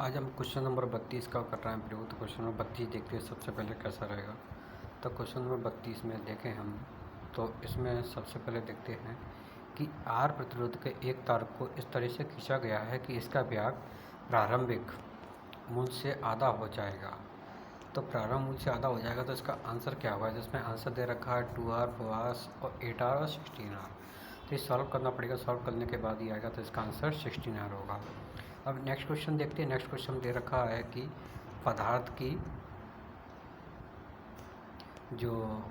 आज हम question number 32 का कर रहे हैं प्रयोग। तो क्वेश्चन नंबर 32 देखते हैं सबसे पहले कैसा रहेगा। तो क्वेश्चन नंबर 32 में देखें हम, तो इसमें सबसे पहले देखते हैं कि आर प्रतिरोध के एक तार को इस तरह से खींचा गया है कि इसका व्याग प्रारंभिक मूल्य से आधा हो जाएगा। तो प्रारंभ मूल्य से आधा हो जाएगा तो इसका आंसर क्या होगा। जिसमें आंसर दे रखा है 2R 4R और 8R और 16R। तो ये सॉल्व करना पड़ेगा। सॉल्व करने के बाद ही आएगा तो इसका आंसर 16R होगा। अब नेक्स्ट क्वेश्चन देखते हैं। नेक्स्ट क्वेश्चन दे रखा है कि पदार्थ की जो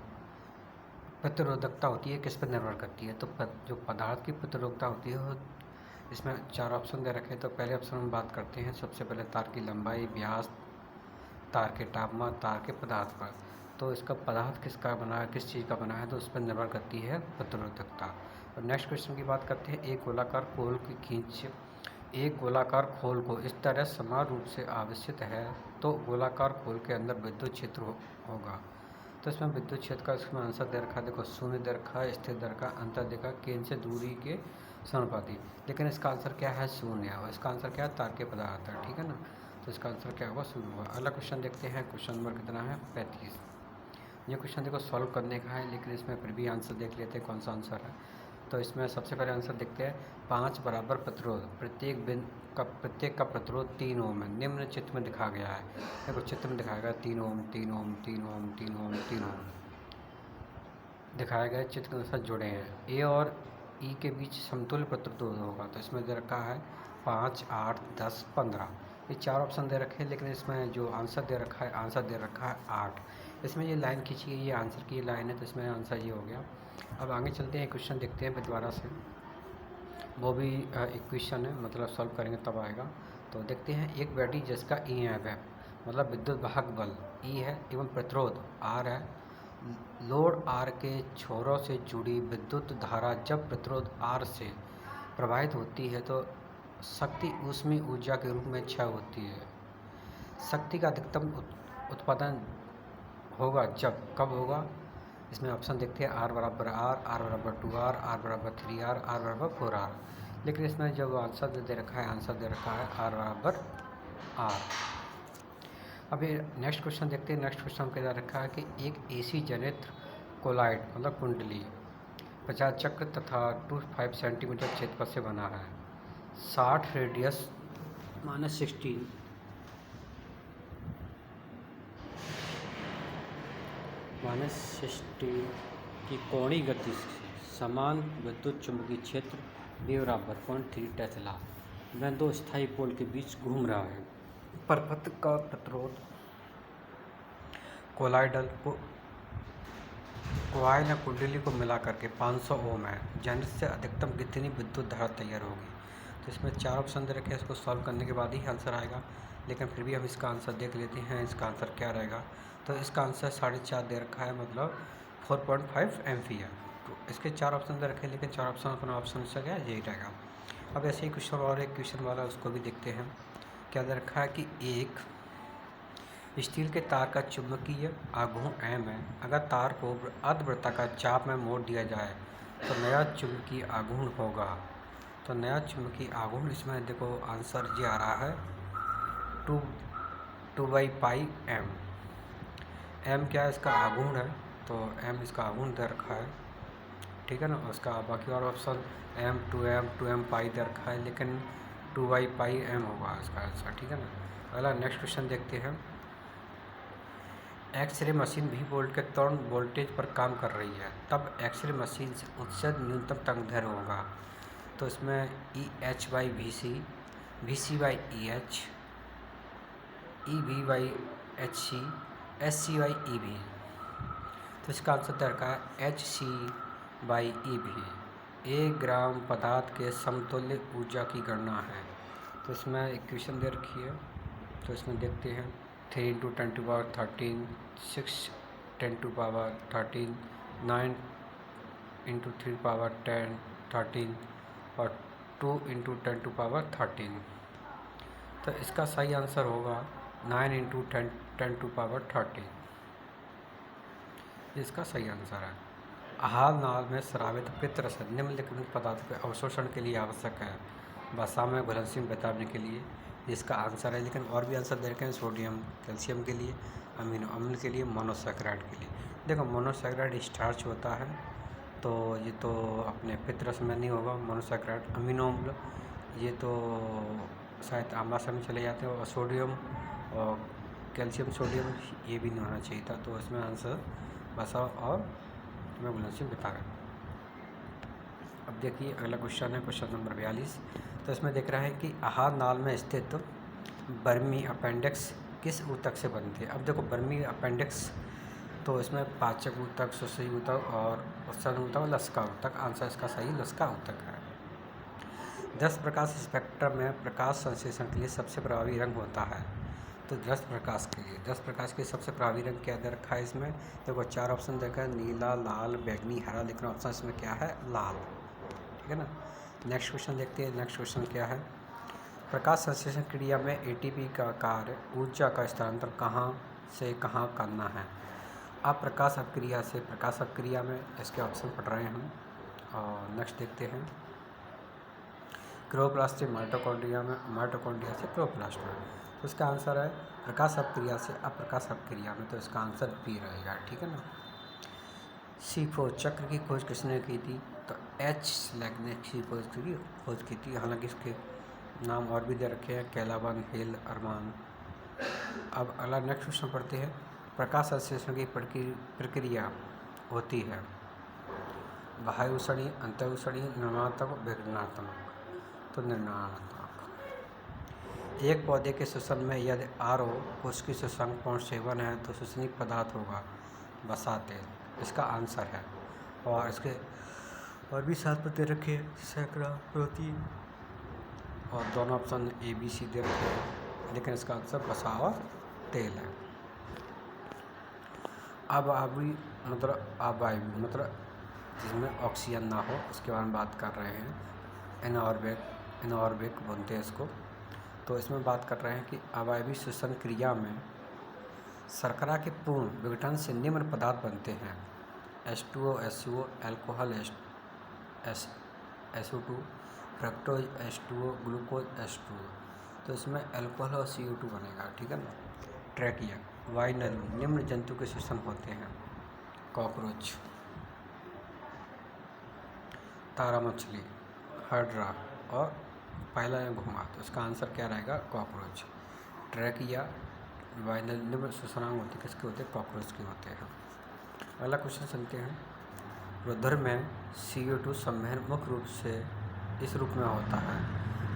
प्रतिरोधकता होती है किस पर निर्भर करती है। तो जो पदार्थ की प्रतिरोधकता होती है वो इसमें 4 ऑप्शन दे रखे हैं। तो पहले ऑप्शन में बात करते हैं। सबसे पहले तार की लंबाई, व्यास, तार के तापमान, तार के पदार्थ पर। तो इसका पदार्थ किसका बना है, किस चीज़ का बना है, तो उस पर निर्भर करती है प्रतिरोधकता। और नेक्स्ट क्वेश्चन की बात करते हैं। एक गोलाकार खोल को इस तरह समान रूप से आवेशित है तो गोलाकार खोल के अंदर विद्युत क्षेत्र होगा। तो इसमें विद्युत क्षेत्र का इसमें आंसर दे रखा है। देखो, शून्य दे रखा है, स्थिर दे रखा है, अंतर देखा, केंद्र से दूरी के समानुपाती। लेकिन इसका आंसर क्या है, शून्य है। और इसका आंसर क्या है, तार के पदार्थ है। ठीक है ना। तो इसका आंसर क्या होगा, शून्य होगा। अगला क्वेश्चन देखते हैं। क्वेश्चन नंबर कितना है, 35। ये क्वेश्चन देखो सॉल्व करने का है, लेकिन इसमें फिर भी आंसर देख लेते हैं कौन सा आंसर है। तो इसमें सबसे पहले आंसर देखते हैं। 5 बराबर प्रतिरोध, प्रत्येक का प्रतिरोध 3 ओम है। निम्न चित्र में दिखाया गया है। देखो चित्र में दिखाया गया 3 ओम 3 ओम 3 ओम 3 ओम 3 ओम दिखाए गए चित्र के अनुसार जुड़े हैं। ए और ई के बीच समतुल्य प्रतिरोध होगा। तो इसमें दे रखा है 5, 8, 10, 15। ये 4 ऑप्शन दे रखे हैं, लेकिन इसमें जो आंसर दे रखा है, आंसर दे रखा है 8। इसमें ये लाइन खींची गई, ये आंसर की लाइन है, तो इसमें आंसर ये हो गया। अब आगे चलते हैं, क्वेश्चन देखते हैं दोबारा से। वो भी इक्वेशन है, मतलब सॉल्व करेंगे तब आएगा। तो देखते हैं। एक बैटरी जिसका EMF है, मतलब विद्युत वाहक बल E है, एवं प्रतिरोध R है। लोड R के छोरों से जुड़ी विद्युत धारा जब प्रतिरोध R से प्रवाहित होती है तो शक्ति ऊष्मीय ऊर्जा के रूप में क्षय होती है। शक्ति का अधिकतम उत्पादन होगा कब होगा। इसमें ऑप्शन देखते हैं। R बराबर R, R बराबर 2R, R बराबर 3R, R बराबर 4R। लेकिन इसमें जो आंसर दे रखा है, आंसर दे रखा है R बराबर R। अब ये नेक्स्ट क्वेश्चन देखते हैं। नेक्स्ट क्वेश्चन क्या रखा है कि एक AC जनित्र कोलाइड, मतलब कुंडली 50 चक्र तथा 25 सेंटीमीटर क्षेत्रफल से बना है। 60 रेडियस -16 की कोणीय गति से समान विद्युत चुंबकीय क्षेत्र B बराबर 0.3 टेस्ला में 2 स्थायी पोल के बीच घूम रहा है। परपथ का प्रतिरोध कोलाइल या कुंडली को मिलाकर के 500 ओम है। जनित्र से अधिकतम कितनी विद्युत धारा तैयार होगी। तो इसमें 4 ऑप्शन दे रखे हैं। इसको सॉल्व करने के बाद ही आंसर आएगा, लेकिन फिर भी हम इसका आंसर देख लेते हैं। इसका आंसर क्या रहेगा। तो इसका आंसर 4.5 दे रखा है, मतलब 4.5 एम्पीयर। तो इसके 4 ऑप्शन दे रखे हैं, लेकिन 4 ऑप्शन अपना ऑप्शन से क्या यही रहेगा। अब ऐसे ही क्वेश्चन और एक क्वेश्चन वाला, उसको भी देखते हैं। क्या दे रखा है कि एक स्टील के तार का चुंबकीय आघूर्ण M है। अगर तार को अर्धवृत्ताकार चाप में मोड़ दिया जाए तो नया चुंबकीय आघूर्ण होगा। तो नया चुंबकीय आघूर्ण, इसमें देखो आंसर ये आ रहा है 2/πm। M क्या है, इसका आघूर्ण है, तो M इसका आघूर्ण दे रखा है। ठीक है ना। उसका बाकी और ऑप्शन M 2M पाई दे रखा है, लेकिन 2/πm होगा इसका आंसर। ठीक है ना। अगला नेक्स्ट क्वेश्चन देखते हैं। एक्सरे मशीन V वोल्ट के त्वरण वोल्टेज पर काम कर रही है, तब एक्सरे मशीन से उत्सर्ज न्यूनतम तरंगदैर्घ्य होगा। तो इसमें EH/VC, VC/EH, EV/HC, SC/EV। तो इसका आंसर दे रखा है HC/EV। 1 ग्राम पदार्थ के समतुल्य ऊर्जा की गणना है। तो इसमें इक्वेशन दे रखी है। तो इसमें देखते हैं। 3 × 10⁻13, 6 × 10⁻13, 9 × 3⁻10 13 और 2 × 10⁻13। तो इसका सही आंसर होगा 9 × 10⁻13। इसका सही आंसर है। आहार नाल में स्रावित पित्त रस निम्नलिखित पदार्थ के अवशोषण के लिए आवश्यक है। वसा में घुलनशील बिताने के लिए जिसका आंसर है, लेकिन और भी आंसर दे रखे हैं सोडियम, कैल्शियम के लिए, अमीनो अम्ल के लिए, मोनोसैकेराइड के लिए। देखो मोनोसैकेराइड स्टार्च होता है, तो ये तो अपने पितरस में नहीं होगा। मोनोसैकेराइड अमीनो अम्ल ये तो शायद आमाशय में चले जाते हैं, और सोडियम और कैल्शियम सोडियम ये भी नहीं होना चाहिए था। तो इसमें आंसर बसा और मैग्नीशियम बिता है। अब देखिए अगला क्वेश्चन है क्वेश्चन नंबर 42। तो इसमें देख रहा है कि आहार नाल में स्थित बर्मी अपेंडिक्स किस ऊतक से बनती है। अब देखो बर्मी अपेंडिक्स तो इसमें पाचक ऊतक, सुषी ऊतक और उत्सर्जन ऊतक और लसिका ऊतक। आंसर इसका सही लसिका ऊतक है। 10 प्रकाश स्पेक्ट्रम में प्रकाश संश्लेषण के लिए सबसे प्रभावी रंग होता है। तो 10 प्रकाश के लिए सबसे प्रभावी रंग क्या दे रखा है इसमें। देखो 4 ऑप्शन देखा है, नीला, लाल, बैगनी, हरा, लेकिन ऑप्शन इसमें क्या है, लाल। ठीक है ना। नेक्स्ट क्वेश्चन देखते हैं। नेक्स्ट क्वेश्चन क्या है, प्रकाश संश्लेषण क्रिया में एटीपी का कार्य ऊर्जा का स्थानांतरण कहाँ से कहाँ करना है। अब प्रकाश अपक्रिया से प्रकाश अपक्रिया में इसके ऑप्शन पढ़ रहे हैं हम। और नेक्स्ट देखते हैं, क्लोरोप्लास्ट से माइटोकॉन्ड्रिया में, माइटोकॉन्ड्रिया से क्लोरोप्लास्ट में। तो इसका आंसर है प्रकाश अपक्रिया से अप्रकाश अपक्रिया में। तो इसका आंसर बी रहेगा। ठीक है ना। C4 चक्र की खोज किसने की थी। तो एच स्लैग ने C4 की खोज की थी। हालांकि इसके नाम और भी दे रखे हैं, कैलावन, हेल, अरमान। अब अगला नेक्स्ट क्वेश्चन पढ़ते हैं। प्रकाश संश्लेषण की प्रक्रिया होती है बाह्य ऊष्णीय, अंतर ऊष्णीय, निर्माणात्मक, विकिरणात्मक। तो निर्माणात्मक। एक पौधे के श्वसन में यदि RO उसकी श्वसन 0.7 है तो श्वसनीय पदार्थ होगा वसा तेल। इसका आंसर है। और इसके और भी साथ में दे रखे हैं, सैकड़ा, प्रोटीन, और दोनों ऑप्शन ABC दे रखे हैं, लेकिन इसका आंसर वसा और तेल है। मतलब जिसमें ऑक्सीजन ना हो उसके बारे में बात कर रहे हैं। एनारोबिक बोलते हैं इसको। तो इसमें बात कर रहे हैं कि अवायवीय श्वसन क्रिया में शर्करा के पूर्ण विघटन से निम्न पदार्थ बनते हैं, H2O, SCO, alcohol SO2, fructose H2O, glucose H2O। तो इसमें अल्कोहल और CO2 बनेगा। ठीक है ना। ट्रैकिया, वायुनली निम्न जंतु के श्वसन होते हैं, कॉकरोच, तारा मछली, हड्रा और पहला या घुमा। तो इसका आंसर क्या रहेगा, कॉकरोच। ट्रैकिया वायुनली निम्न श्वसनांग होते किसके होते हैं, कॉकरोच के होते हैं। अगला क्वेश्चन सुनते हैं। रुधिर में CO2 सम्वहन मुख्य रूप से इस रूप में होता है।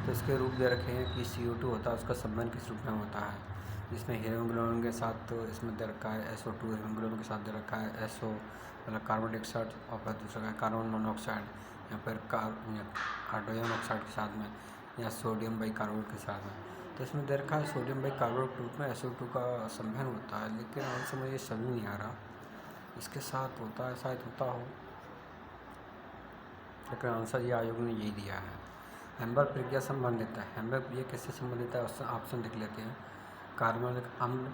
तो इसके रूप दे रखे हैं कि CO2 होता है, उसका सम्वहन किस रूप में होता है, जिसमें हीमोग्लोबिन के साथ तो इसमें दे रखा है SO2, हीमोग्लोबिन के साथ दे रखा है SO मतलब कार्बन डाइऑक्साइड, और फिर दूसरा का कार्बन मोनोऑक्साइड, या फिर हाइड्रोजन ऑक्साइड के साथ में, या सोडियम बाइकार्बोनेट के साथ में। तो इसमें दे रखा है सोडियम बाइकार्बोनेट के रूप में SO2 का सम्वहन होता है, लेकिन आंसर मुझे समझ नहीं आ रहा इसके साथ होता है, शायद होता हो, लेकिन आंसर ये आयोग ने यही दिया है। हेम्बर्ग प्रक्रिया संबंधित है। हेम्बर्ग प्रक्रिया किससे संबंधित है, ऑप्शन देख लेते हैं। कार्बोनिक अम्ल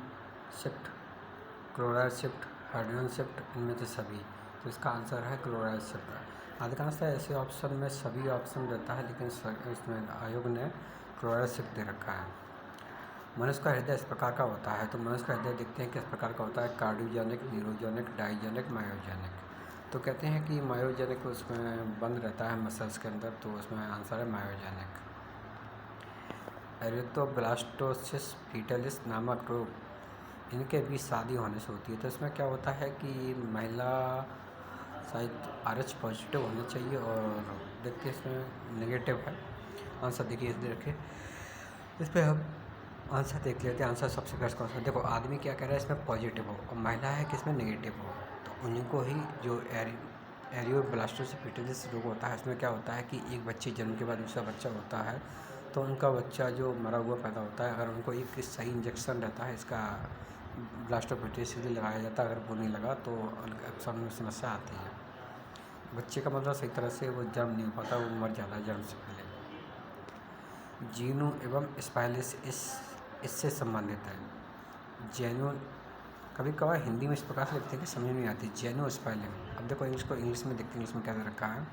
shift, chloride shift, hydrogen shift, इनमें से सभी। तो इसका आंसर है क्लोराइड शिफ्ट। अधिकांशतः ऐसे ऑप्शन में सभी ऑप्शन रहता है, लेकिन इसमें आयोग ने क्लोराइड शिफ्ट दे रखा है। मनुष्य का हृदय इस प्रकार का होता है। तो मनुष्य का हृदय देखते हैं किस प्रकार का होता है, कार्डियोजेनिक, न्यूरोजेनिक, डाइजेनिक, मायोजेनिक। तो कहते हैं कि मायोजेनिक उसमें बंद रहता है मसल्स के अंदर, तो उसमें आंसर है मायोजेनिक। एरिथ्रोब्लास्टोसिस फीटलिस नामक रोग, इनके बीच शादी होने से होती है। तो इसमें क्या होता है कि महिला शायद RH पॉजिटिव होना चाहिए, और देखिए इसमें नेगेटिव है। आंसर देखिए इस देखिए, इस पर हम आंसर देख लेते हैं। आंसर सबसे बेस्ट कौन सा। देखो आदमी क्या कह रहा है, इसमें पॉजिटिव हो, और महिला है कि इसमें नेगेटिव हो। तो उन्हीं को ही जो एरिथ्रोब्लास्टोसिस फीटलिस रोग होता है, इसमें क्या होता है कि एक बच्चे जन्म के बाद दूसरा बच्चा होता है, तो उनका बच्चा जो मरा हुआ पैदा होता है, अगर उनको एक सही इंजेक्शन रहता है इसका ब्लास्टोफिटिस के लिए लगाया जाता है, अगर वो नहीं लगा तो अक्सर में समस्या आती है। बच्चे का मतलब सही तरह से वो जन्म नहीं हो पाता, वो मर जाता है जन्म से पहले। जीनू एवं स्पाइलिस इससे संबंधित है। जेनु कभी कभार हिंदी में इस प्रकार से लिखते हैं कि समझ नहीं आती, जेनु स्पाइलम। अब देखो इसको इंग्लिश में देखते हैं, इंग्लिश में क्या दे रखा है,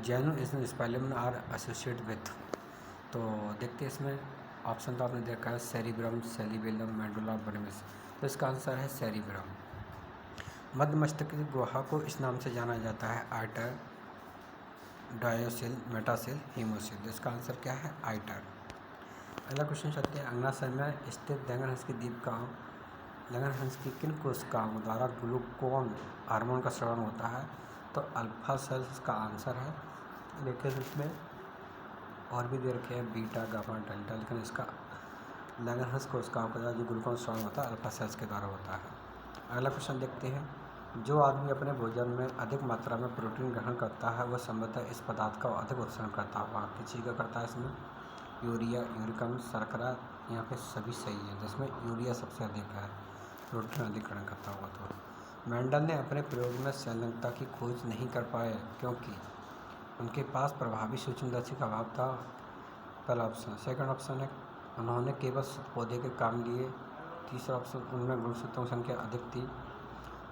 जेनु इज स्पाइलम आर एसोसिएट विथ। तो देखते हैं इसमें ऑप्शन तो आपने देखा है सेरिब्रम, सेरिबेलम, मेडुला ऑब्लिंगस। तो इसका आंसर है सेरिब्रम। मध्य मस्तिष्क की गुहा को इस नाम से जाना जाता है आइटर, डायोसिल, मेटासिल, हीमोसिल। तो इसका आंसर क्या है? आइटर। अगला क्वेश्चन चलते हैं। अंगनाशय में स्थित लैंगरहंस की दीपिकाओं, लैंगरहंस की किन कोशिकाओं द्वारा ग्लूकागोन हार्मोन का स्राव होता है? तो अल्फा सेल्स का आंसर है, लेकिन इसमें और भी दे रखे हैं बीटा, गामा, डेल्टा, लेकिन इसका लैंगरहंस कोशिकाओं के द्वारा जो ग्लूकागोन स्राव होता है अल्फा सेल्स के द्वारा होता है। अगला क्वेश्चन देखते हैं। जो आदमी अपने भोजन में अधिक मात्रा में प्रोटीन ग्रहण करता है वह संभवतः इस पदार्थ का अधिक उत्सर्जन करता होगा। किस चीज़ का करता है इसमें? यूरिया, यूरिक अम्ल, शर्करा, यहाँ पे सभी सही है, जिसमें यूरिया सबसे अधिक है, प्रोटीन अधिक ग्रहण करता होगा। तो मेंडल ने अपने प्रयोग में संलग्नता की खोज नहीं कर पाए क्योंकि उनके पास प्रभावी सूक्ष्मदर्शी का अभाव था। पहला ऑप्शन। सेकंड ऑप्शन है उन्होंने केवल पौधे के काम लिए। तीसरा ऑप्शन उनमें गुणसूत्रों की संख्या अधिक थी।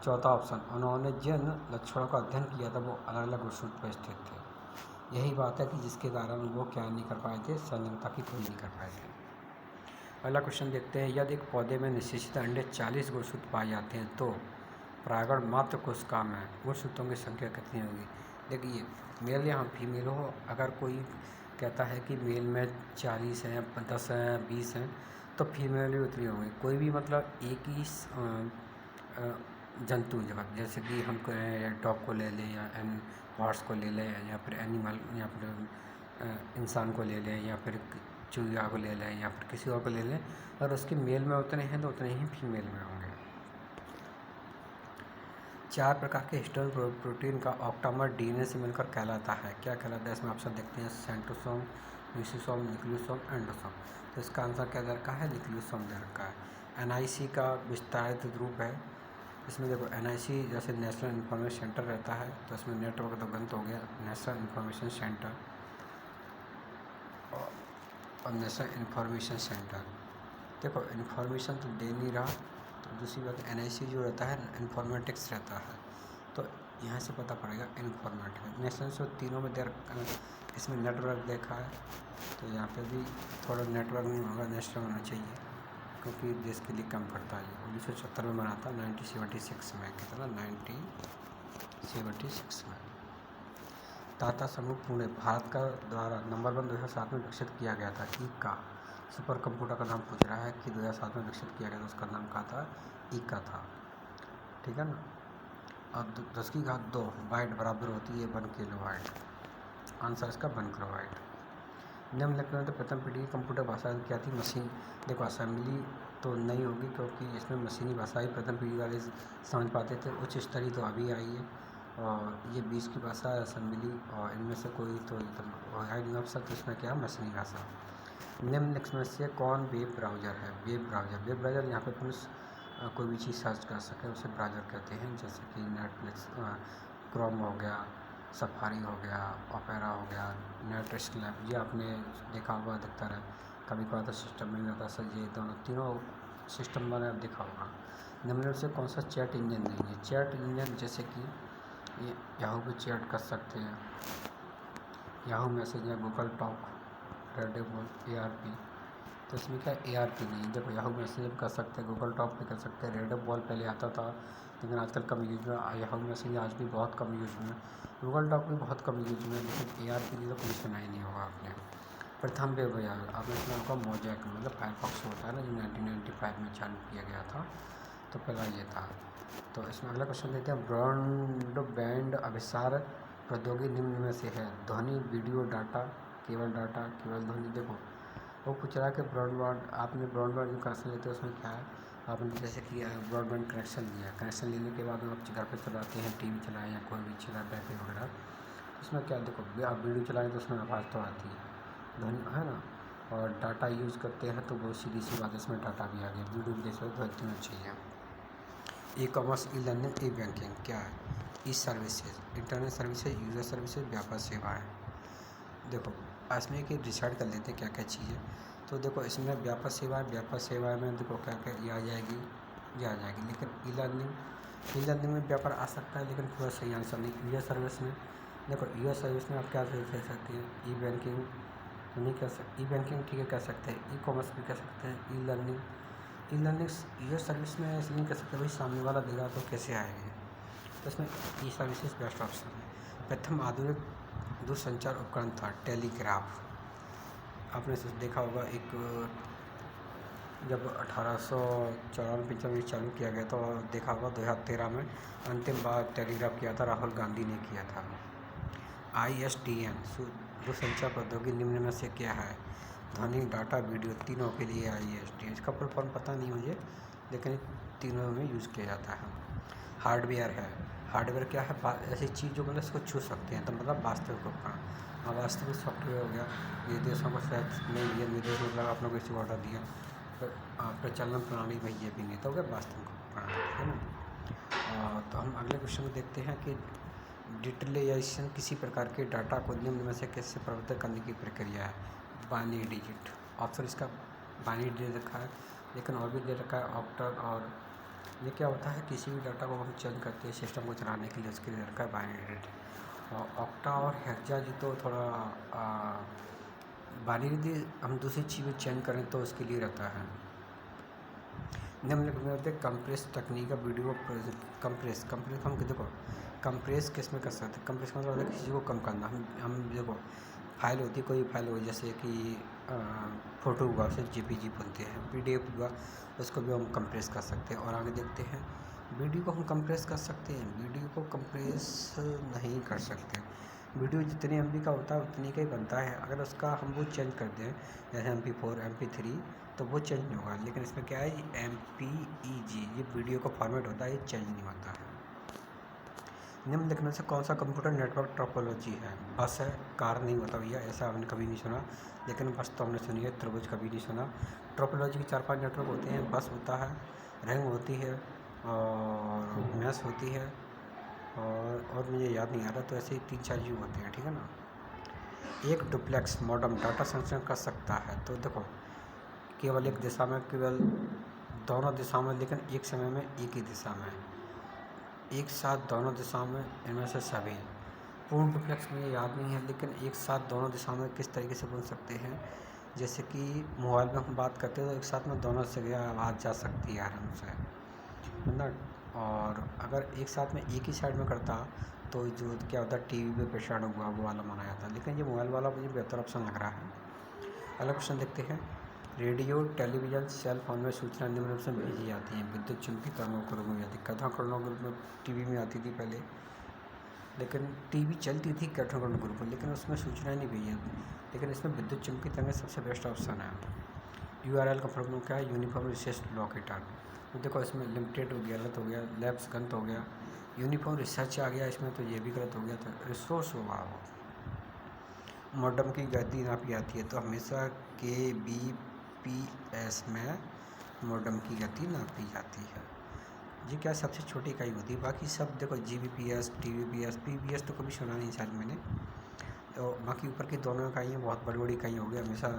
चौथा ऑप्शन उन्होंने जिन लक्षणों का अध्ययन किया था वो अलग अलग गुणसूत्र पर स्थित थे। यही बात है कि जिसके कारण वो क्या नहीं कर पाए थे? संलग्नता की खोज नहीं कर पाए थे। अगला क्वेश्चन देखते हैं। यदि एक पौधे में निश्चित अंडे 40 गुणसूत्र पाए जाते हैं तो परागण मात्र कोशिका में गुणसूत्रों की संख्या कितनी होगी? देखिए, मेल या फीमेल हो, अगर कोई कहता है कि मेल में 40 हैं, 10 हैं, 20 हैं, तो फीमेल भी उतनी होगी। कोई भी मतलब एक ही जंतु जगत, जैसे कि हम डॉग को ले लें या हॉर्स को ले लें या फिर एनिमल या फिर इंसान को ले लें या फिर चूहा को ले लें या फिर किसी और को ले लें, अगर उसके मेल में उतने हैं तो उतने ही फीमेल में होंगे। 4 प्रकार के हिस्टोन प्रोटीन का ऑक्टामर डीएनए से मिलकर कहलाता है। क्या कहलाता है? इसमें ऑप्शन देखते हैं। सेंट्रोसोम, म्यूसिसोम, न्यूक्लियोसोम, एंडोसोम। तो इसका आंसर क्या दे रखा है? न्यूक्लियोसोम दे रखा है। एनआईसी का विस्तारित रूप है। इसमें देखो एनआईसी जैसे नेशनल इन्फॉर्मेशन सेंटर रहता है, तो इसमें नेटवर्क तो गलत हो गया, नेशनल इन्फॉर्मेशन सेंटर और नेशनल इन्फॉर्मेशन सेंटर। देखो इन्फॉर्मेशन तो दे नहीं रहा, तो दूसरी बात एनआईसी जो रहता है इन्फॉर्मेटिक्स रहता है, तो यहाँ से पता पड़ेगा इन्फॉर्मेटिक्स। नेशनल से तीनों में दे इसमें नेटवर्क देखा है, तो यहाँ पे भी थोड़ा नेटवर्क नहीं होगा, नेशनल होना चाहिए क्योंकि देश के लिए काम करता है। 1970 में बना था, 1976 में। कितना? 1976 में। टाटा समूह पुणे भारत का द्वारा नंबर 1 2007 में विकसित किया गया था। ईका सुपर कंप्यूटर का नाम पूछ रहा है कि 2007 में विकसित किया गया था, उसका नाम क्या था? ईका था। ठीक है ना। अब 10 की घात 2 बाइट बराबर होती है 1 किलोबाइट। आंसर इसका 1 किलोबाइट। निम्नलिखित में तो प्रथम पीढ़ी की कंप्यूटर भाषा क्या थी? मशीन। देखो असेंबली तो नहीं होगी क्योंकि इसमें मशीनी भाषा ही प्रथम पीढ़ी वाले समझ पाते थे। उच्च स्तरीय तो अभी आई है और ये 20 की भाषा है असेंबली, और इनमें से कोई तो है नहीं ऑप्शन, तो इसमें क्या है? मशीनी भाषा। निम्नलिखित में से कौन वेब ब्राउज़र है? वेब ब्राउज़र यहाँ पे पुरुष कोई भी चीज़ सर्च कर सके उसे ब्राउज़र कहते हैं, जैसे कि नेटफ्लिक्स, क्रोम हो गया, सफारी हो गया, ओपेरा हो गया, नेट स्लैब। ये आपने देखा होगा अधिकतर है, कभी कभार तो सिस्टम में जाता सर, ये दोनों तीनों सिस्टम मैंने अब देखा होगा। निम्नलिखित से कौन सा चैट इंजन नहीं है? चैट इंजन जैसे कि याहू पे चैट कर सकते हैं, याहू मैसेज या गूगल टॉक, रेडिबल, ARP। तो इसमें क्या ARP नहीं। देखो याहू मैसेज कर सकते हैं, गूगल टॉक पे कर सकते हैं, रेडिबल पहले आता था लेकिन आजकल कम यूज में। याहू मैसेज आज भी बहुत कम यूज में, गूगल टॉक भी बहुत कम यूज में, लेकिन ARP की तो कभी सुना ही नहीं होगा आपने। प्रथम वेब ब्राउज़र आपने सुना होगा मोज़ैक, मतलब फायरफॉक्स होता है ना, जो 1995 में चालू किया गया था, तो पहला ये था। तो इसमें अगला क्वेश्चन देते हैं। ब्रॉडबैंड अभिसार प्रौद्योगिकी निम्न में से है? ध्वनि, वीडियो, डाटा, केवल ध्वनि। देखो वो पूछ रहा है कि ब्रॉडबैंड, आपने ब्रॉडबैंड जो कनेक्शन लेते हैं उसमें क्या है? आपने जैसे कि ब्रॉडबैंड कनेक्शन लिया, कनेक्शन लेने के बाद आप घर पर चलाते हैं, TV चलाएँ या कोई भी चला बैटरी वगैरह, उसमें क्या देखो आप वीडियो चलाएँ तो उसमें आवाज़ तो आती है, ध्वनि है ना। और डाटा यूज़ करते हैं तो बहुत सीधी सी बात है, इसमें डाटा भी आ गया, वीडियो भी देख सकते हो, इतना चाहिए। E commerce, e learning, e banking क्या है? E services, internet services, user services, व्यापार सेवाएं। देखो इसमें कि डिसाइड कर लेते हैं क्या क्या चीज़ें। तो देखो इसमें व्यापार सेवाएं में देखो क्या क्या ये आ जाएगी, लेकिन ई लर्निंग में व्यापार आ सकता है, लेकिन पूरा सही आंसर नहीं। यूज़र सर्विस में देखो, यूज़र सर्विस में आप क्या दे सकते हैं? ई बैंकिंग, तो नहीं कह सकते। ई बैंकिंग ठीक है कह सकते हैं, ई कॉमर्स भी कह सकते हैं, ई लर्निंग। ई लर्निंग ये सर्विस में ऐसे नहीं कह सकते भाई सामने वाला देगा तो कैसे आएगी, तो इसमें ई सर्विसेज बेस्ट ऑप्शन है। प्रथम आधुनिक दूरसंचार उपकरण था टेलीग्राफ। आपने देखा होगा एक जब 1894 में चालू किया गया तो देखा होगा 2013 में अंतिम बार टेलीग्राफ किया था राहुल गांधी ने किया था। ISDN दूरसंचार प्रौद्योगिकी निम्न में से क्या है? ध्वनि, डाटा, वीडियो तीनों के लिए ISDN। इसका फुल फॉर्म पता नहीं मुझे, लेकिन तीनों में यूज़ किया जाता है। हार्डवेयर है। हार्डवेयर क्या है? ऐसी चीज़ जो मतलब इसको छू सकते हैं, तो मतलब वास्तविक उपकरण। और वास्तविक सॉफ्टवेयर हो गया विदेशों को शायद नहीं दिया, विदेश मतलब आपने किसी को ऑर्डर दिया तो प्रचलन प्रणाली में ये भी नहीं तो हो गया वास्तविक उपकरण, ठीक है ना। तो हम अगले क्वेश्चन में देखते हैं कि डिजिटलाइजेशन किसी प्रकार के डाटा को निम्न में से कैसे प्रबंधित करने की प्रक्रिया है? बाइनरी डिजिट ऑप्शन इसका बाइनरी डिजिट रखा है, लेकिन और भी दे रखा है ऑक्टल। और ये क्या होता है, किसी भी डाटा को हम चेंज करते हैं सिस्टम को चलाने के लिए, उसके लिए रखा है बाइनरी डिजिट। और ऑक्टा और हेक्सा जी तो थोड़ा बाइनरी हम दूसरी चीज़ में चेंज करें तो उसके लिए रहता है। निम्नलिखित में होते हैं कंप्रेस तकनीक का वीडियो कंप्रेस हम देखो कंप्रेस किस में कर सकते हैं? कंप्रेस मतलब होता है किसी को कम करना। हम देखो फाइल होती है, कोई फाइल हो जैसे कि फ़ोटो हुआ उसे JPG बोलते हैं, PDF हुआ उसको भी हम कंप्रेस कर सकते हैं। और आगे देखते हैं वीडियो को हम कंप्रेस कर सकते हैं, वीडियो को कंप्रेस नहीं कर सकते। वीडियो जितने MB का होता है उतनी का ही बनता है, अगर उसका हम वो चेंज कर दें जैसे MP4 MP3 तो वो चेंज नहीं होगा। लेकिन इसमें क्या है MPEG ये वीडियो का फॉर्मेट होता है, ये चेंज नहीं होता है। निम्नलिखित में से कौन सा कंप्यूटर नेटवर्क टोपोलॉजी है? बस है, कार नहीं होता भैया, ऐसा हमने कभी नहीं सुना, लेकिन बस तो हमने सुनी है, त्रिभुज कभी नहीं सुना। टोपोलॉजी के 4-5 नेटवर्क होते हैं, बस होता है, रिंग होती है और मैश होती है और मुझे याद नहीं आ रहा, तो ऐसे ही 3-4 जीव होते हैं, ठीक है ना। एक डुप्लेक्स मॉडेम डाटा संचरण कर सकता है, तो देखो केवल एक दिशा में, केवल दोनों दिशाओं में, लेकिन एक समय में एक ही दिशा में, एक साथ दोनों दिशाओं में, इनमें से सभी। पूर्ण डुप्लेक्स मुझे याद नहीं है, लेकिन एक साथ दोनों दिशाओं में किस तरीके से बोल सकते हैं, जैसे कि मोबाइल में हम बात करते हैं तो एक साथ में दोनों जगह आवाज़ जा सकती है आराम से, है ना। और अगर एक साथ में एक ही साइड में करता तो जो क्या होता TV पे प्रसारण हुआ वो वाला माना जाता, लेकिन ये मोबाइल वाला मुझे बेहतर ऑप्शन लग रहा है। अगला क्वेश्चन देखते हैं। रेडियो, टेलीविज़न, सेल फोन में सूचना निम्न रूप से भेजी जाती हैं। विद्युत चुंबकीय तरंगों के रूप में जाती है, कथन करणों के रूप में TV में आती थी पहले, लेकिन TV चलती थी कथन करणों के रूप में, लेकिन उसमें सूचना नहीं भेजी जाती। लेकिन इसमें विद्युत चुंबकीय तरंगें सबसे बेस्ट ऑप्शन है। URL का फॉर्म क्या है? Uniform research locator. तो देखो इसमें लिमिटेड हो गया, गलत हो गया, लैब्स गलत हो गया, यूनिफॉर्म रिसर्च आ गया इसमें तो ये भी गलत हो गया, तो रिसोर्स होगा वो। मॉडम की गति नापी जाती है, तो हमेशा KBPS में मॉडम की गति नापी जाती है। ये क्या सबसे छोटी इकाई होती है, बाकी सब देखो GBPS, TBPS, PBS तो कभी सुना नहीं शायद मैंने। तो बाकी ऊपर की दोनों इकाइयाँ बहुत बड़ी बड़ी इकाई हो गई, हमेशा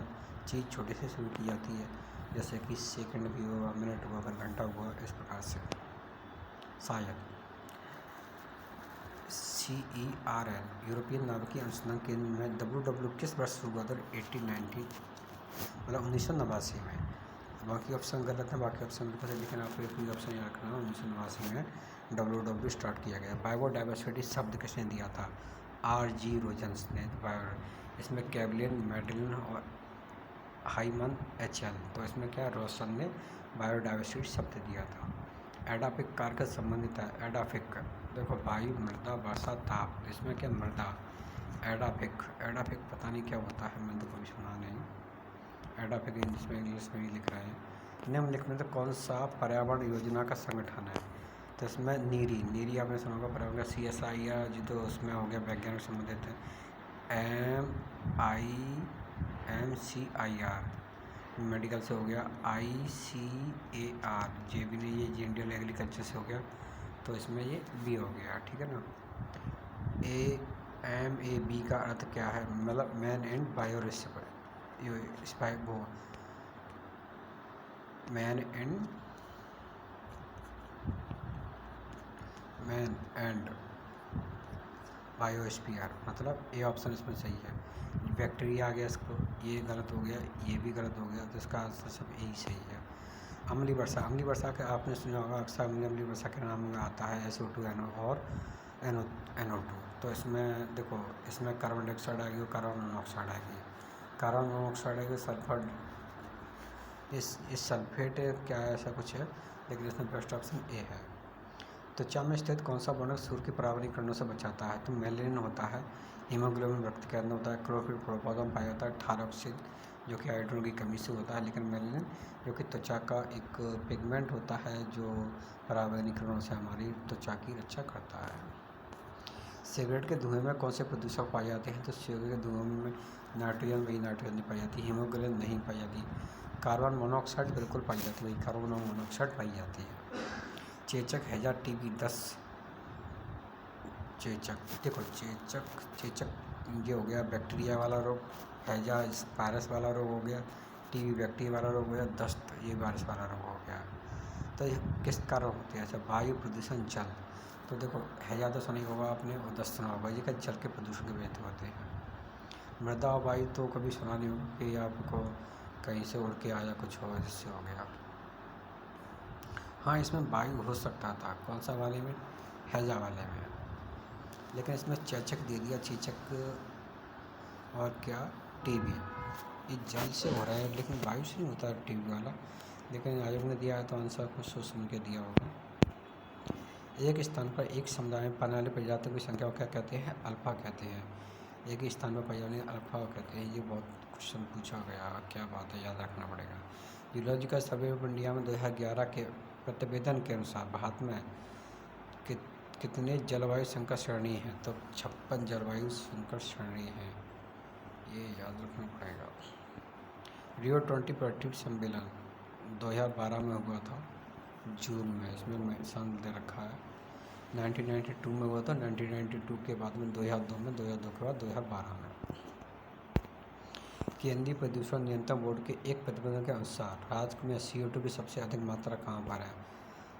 चीज़ छोटे से शुरू की जाती है, जैसे कि सेकंड भी हुआ, मिनट हुआ, फिर घंटा हुआ, इस प्रकार से। शायद CERN यूरोपियन नाभिकीय अनुसंधान केंद्र में WW किस वर्ष शुरू हुआ था? 1890 मतलब 1989 में। बाकी ऑप्शन गलत है, बाकी ऑप्शन बिल्कुल है, लेकिन आपको एक भी ऑप्शन याद रखना है, 1989 में WW स्टार्ट किया गया। बायोडाइवर्सिटी शब्द किसने दिया था? RG रोजन्स ने। इसमें कैवलिन, मेडलिन और हाइमन HL, तो इसमें क्या रोशन ने बायोडाइवर्सिटी शब्द दिया था। एडाफिक कार के संबंधित है। एडाफिक देखो वायु, मृदा, वर्षा, ताप, इसमें क्या मृदा। एडाफिक पता नहीं क्या होता है, मैंने तो कभी सुना नहीं। एडाफिक इंग्लिश में ही लिख रहे हैं। निम्नलिखित में से कौन सा पर्यावरण योजना का संगठन है? तो इसमें नीरी आपने सुना होगा, पर्यावरण का CSIR जी तो उसमें हो गया वैज्ञानिक संबंधित है। MCIR मेडिकल से हो गया। ICAR जे भी नहीं, ये इंडियन एग्रीकल्चर से हो गया, तो इसमें ये B हो गया, ठीक है ना। MAB का अर्थ क्या है? मतलब man and man and biosphere, मतलब ये ऑप्शन इसमें सही है। बैक्टीरिया आ गया, इसको ये गलत हो गया, ये भी गलत हो गया, तो इसका आंसर सब यही सही है। अम्लीय वर्षा, अम्लीय वर्षा के आपने सुना होगा अक्सर अम्लीय वर्षा के नाम में आता है SO2 और NO2। तो इसमें देखो, इसमें कार्बन डाइऑक्साइड आएगी और कार्बन मोनोऑक्साइड आएगी। कार्बन मोनोऑक्साइड आएगी, सल्फर, इस सल्फेट क्या है, ऐसा कुछ है, लेकिन इसमें बेस्ट ऑप्शन ए है। त्वचा में स्थित कौन सा वर्णक सूर्य की परावर्तन किरणों से बचाता है? तो मेलेनिन होता है, हीमोग्लोबिन रक्त के अंदर होता है, क्लोरोफिल पौधों में पाया जाता है, थायरॉक्सिन जो कि हाइड्रोजन की कमी से होता है, लेकिन मेलेनिन जो कि त्वचा का एक पिगमेंट होता है जो परावर्तन किरणों से हमारी त्वचा की रक्षा करता है। सिगरेट के धुएं में कौन से प्रदूषक पाए जाते हैं? तो सिगरेट के धुएं में नाइट्रोजन, वही नाइट्रोजन नहीं पाई जाती, हीमोग्लोबिन नहीं पाई जाती, कार्बन मोनोऑक्साइड बिल्कुल पाई जाती है, वही कार्बन मोनोऑक्साइड पाई जाती है। चेचक, हैजा, टीबी 10 चेचक, देखो चेचक ये हो गया बैक्टीरिया वाला रोग, हैजा वायरस वाला रोग हो गया, टीबी बैक्टीरिया वाला रोग हो गया, दस्त ये वायरस वाला रोग हो गया। तो ये किस कारण होते हैं? अच्छा, वायु प्रदूषण, जल, तो देखो हैजा तो सुना ही होगा आपने, और दस्त सुना होगा, ये क्या जल के प्रदूषण के वजह से होते हैं। मृदा और वायु तो कभी सुना नहीं होगा कि आपको कहीं से उड़ के आया कुछ हो जिससे हो गया। हाँ, इसमें वायु हो सकता था, कौन सा वाले में? हैजा वाले में, लेकिन इसमें चेचक दे दिया, चेचक और क्या, टीबी, ये जल से हो रहा है, लेकिन वायु से नहीं होता टीबी वाला, लेकिन आयोग ने दिया है तो आंसर कुछ सोच समझ के दिया होगा। एक स्थान पर एक समुदाय में पाने वाली प्रजातियों की संख्या को क्या कहते हैं? अल्फा कहते हैं। एक ही स्थान पर पाई जाने अल्फा कहते हैं। ये बहुत क्वेश्चन पूछा गया, क्या बात है, याद रखना पड़ेगा। जियोलॉजिकल सर्वे ऑफ इंडिया में 2011 के प्रतिवेदन के अनुसार भारत में कितने जलवायु संकट श्रेणी हैं? तो 56 जलवायु संकट श्रेणी हैं, ये याद रखना पड़ेगा। रियो 20 प्रतिष्ठित सम्मेलन 2012 में हुआ था, जून में, इसमें सन दे रखा है। 1992 में हुआ था, 1992 के बाद में 2002 में, 2002 के बाद 2012 में। केंद्रीय प्रदूषण नियंत्रण बोर्ड के एक प्रतिवेदन के अनुसार राज्य में CO2 की सबसे अधिक मात्रा कहाँ पर है?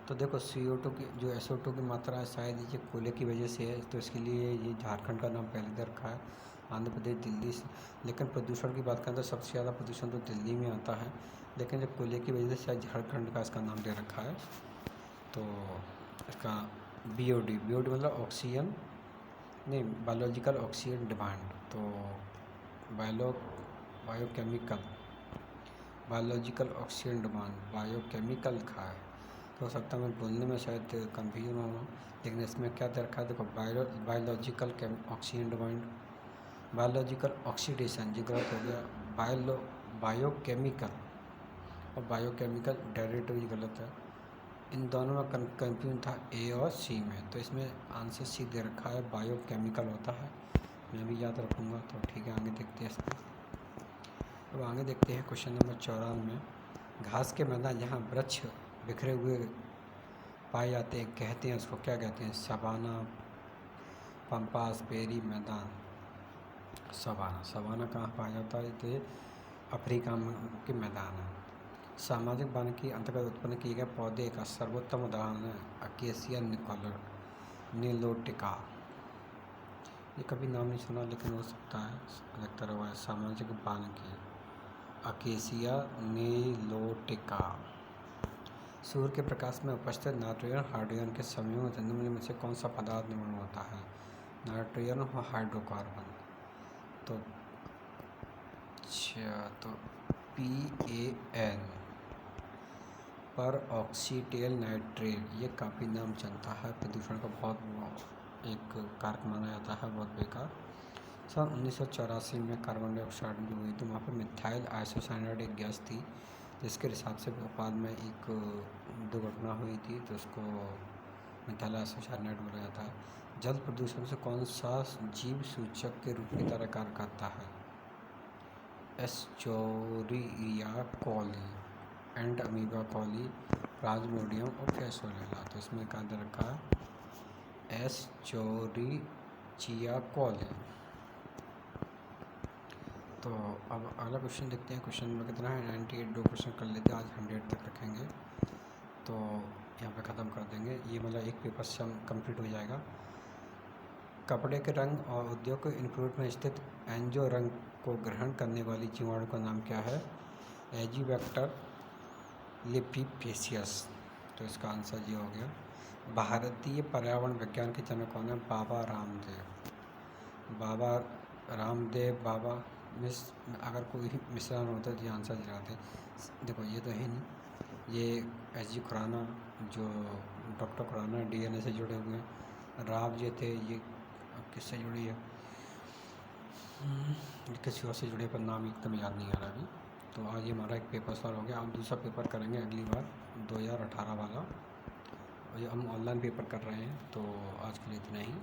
तो देखो CO2 की जो SO2 की मात्रा है, शायद ये कोयले की वजह से है, तो इसके लिए ये झारखंड का नाम पहले दे रखा है, आंध्र प्रदेश, दिल्ली से। लेकिन प्रदूषण की बात करें तो सबसे ज़्यादा प्रदूषण तो दिल्ली में आता है, लेकिन जब कोयले की वजह से शायद झारखंड का इसका नाम दे रखा है। तो इसका BOD मतलब ऑक्सीजन नहीं, बायोलॉजिकल ऑक्सीजन डिमांड, तो biochemical, biological oxygen demand, biochemical लिखा है, तो हो सकता है मैं बोलने में शायद कन्फ्यूजन हो, लेकिन इसमें क्या दे रखा है? देखो biological oxygen demand, biological oxidation ये गलत हो गया, बायोकेमिकल और बायोकेमिकल डेरिवेटिव ये गलत है। इन दोनों में कन्फ्यूजन था A और C में, तो इसमें आंसर C दे रखा है, बायोकेमिकल होता है, मैं भी याद रखूँगा। तो ठीक है, आगे देखते हैं इसमें। अब आगे देखते हैं क्वेश्चन नंबर 94। घास के मैदान जहाँ वृक्ष बिखरे हुए पाए जाते हैं, कहते हैं उसको क्या कहते हैं? सवाना, पंपास, पेरी मैदान। सवाना कहाँ पाया जाता है? तो ये अफ्रीका के मैदान है। सामाजिक वन के अंतर्गत उत्पन्न किए गए पौधे का सर्वोत्तम उदाहरण है अकेसिया निलोटिका। ये कभी नाम नहीं सुना, लेकिन हो सकता है अधिकतर हुआ है। सामाजिक वन की अकेसिया निलोटिका। सूर्य के प्रकाश में उपस्थित नाइट्रोजन हाइड्रोजन के संयुग्म निम्नलिखित में से कौन सा पदार्थ निर्माण होता है? नाइट्रोजन और हाइड्रोकार्बन। तो PAN पर ऑक्सीटेल नाइट्रेट, ये काफ़ी नाम चलता है, प्रदूषण का बहुत एक कारक माना जाता है, बहुत बेकार। सन 1984 में कार्बन डाइऑक्साइड जो हुई तो वहाँ पर मिथाइल आइसोसाइनाइड एक गैस थी, जिसके हिसाब से भोपाल में एक दुर्घटना हुई थी, तो उसको मिथाइल आइसोसाइनाइड बोला जाता है। जल प्रदूषण से कौन सा जीव सूचक के रूप की तरह कार्य करता है? Escherichia coli and amoeba coli, plasmodium और फैसोलेला। तो इसमें कहा दे रखा है एस्चेरिचिया कोली। तो अब अगला क्वेश्चन देखते हैं। क्वेश्चन नंबर कितना है? 98। 2 क्वेश्चन कर लेते हैं, आज 100 तक रखेंगे, तो यहाँ पे ख़त्म कर देंगे। ये मतलब एक पेपर से हम कंप्लीट हो जाएगा। कपड़े के रंग और उद्योग के इनपुट में स्थित एंजो रंग को ग्रहण करने वाली जीवाणु का नाम क्या है? एजीबैक्टर लिपिफेसियस। तो इसका आंसर ये हो गया। भारतीय पर्यावरण विज्ञान के जनक कौन है? बाबा रामदेव। बाबा मिस अगर कोई मिश्रण होता है तो ये आंसर दिलाते। देखो ये तो है नहीं, ये एच.जी. खुराना जो डॉक्टर खुराना डीएनए से जुड़े हुए हैं। राव ये थे, ये किससे जुड़ी है? किसी और से जुड़े पर नाम एकदम याद नहीं आ रहा अभी। तो आज ये हमारा एक पेपर सॉल्व हो गया। हम दूसरा पेपर करेंगे अगली बार 2018 वाला, और ये हम ऑनलाइन पेपर कर रहे हैं। तो आज के लिए इतना ही।